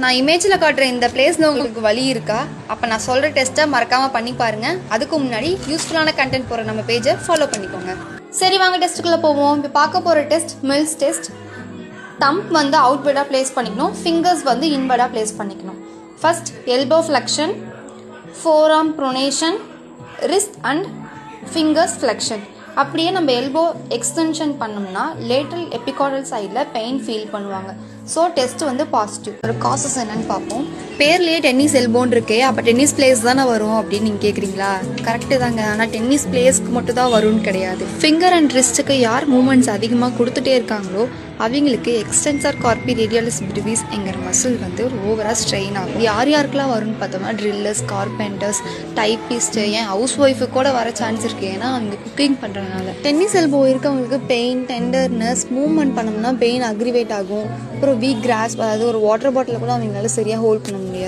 நான் இமேஜில் காட்டுற இந்த பிளேஸில் உங்களுக்கு வழி இருக்கா? அப்போ நான் சொல்கிற டெஸ்ட்டை மறக்காமல் பண்ணி பாருங்கள். அதுக்கு முன்னாடி யூஸ்ஃபுல்லான கண்டென்ட் போகிற நம்ம பேஜை ஃபாலோ பண்ணிக்கோங்க. சரி வாங்க டெஸ்ட்டுக்குள்ளே போவோம். இப்போ பார்க்க போகிற டெஸ்ட் மில்ஸ் டெஸ்ட். தம்ப் வந்து அவுட்வேர்டாக ப்ளேஸ் பண்ணிக்கணும், ஃபிங்கர்ஸ் வந்து இன்வேர்டாக ப்ளேஸ் பண்ணிக்கணும். First elbow flexion, forearm pronation, wrist and fingers flexion. அப்படியே நம்ம எல்போ எக்ஸ்டென்ஷன் பண்ணோம்னா லேட்டரல் எபிகார்டல் சைடில் பெயின் ஃபீல் பண்ணுவாங்க. ஸோ டெஸ்ட் வந்து பாசிட்டிவ். ஒரு காசஸ் என்னன்னு பார்ப்போம். பேர்லேயே டென்னிஸ் எல்போன் இருக்கே, அப்போ டென்னிஸ் பிளேஸ் தானே வரும் அப்படின்னு நீங்கள் கேட்குறீங்களா? கரெக்டு தாங்க. ஆனால் டென்னிஸ் பிளேஸ்க்கு மட்டும் தான் வரும்னு கிடையாது. ஃபிங்கர் அண்ட் ரிஸ்ட்டுக்கு யார் மூமெண்ட்ஸ் அதிகமாக கொடுத்துட்டே இருக்காங்களோ அவங்களுக்கு எக்ஸ்டென்சர் கார்பி ரேடியாலிஸ் பிரிவிஸ் என்கிற மசில் வந்து ஒரு ஓவராக ஸ்ட்ரெயின் ஆகும். யார் யாருக்கெல்லாம் வரும்னு பார்த்தோம்னா ட்ரில்லர்ஸ், கார்பெண்டர்ஸ், டைப்பிஸ்ட்டு, ஏன் ஹவுஸ் ஒய்ஃபு கூட வர சான்ஸ் இருக்குது. ஏன்னா அவங்க குக்கிங் பண்ணுறதுனால. டென்னிஸ் எல்போ இருக்கவங்களுக்கு பெயின், டெண்டர்னஸ், மூவ்மெண்ட் பண்ணோம்னா பெயின் அக்ரிவேட் ஆகும். அப்புறம் வீக் கிராஸ்ப், அதாவது ஒரு வாட்டர் பாட்டில் கூட அவங்களால சரியாக ஹோல்ட் பண்ண முடியாது.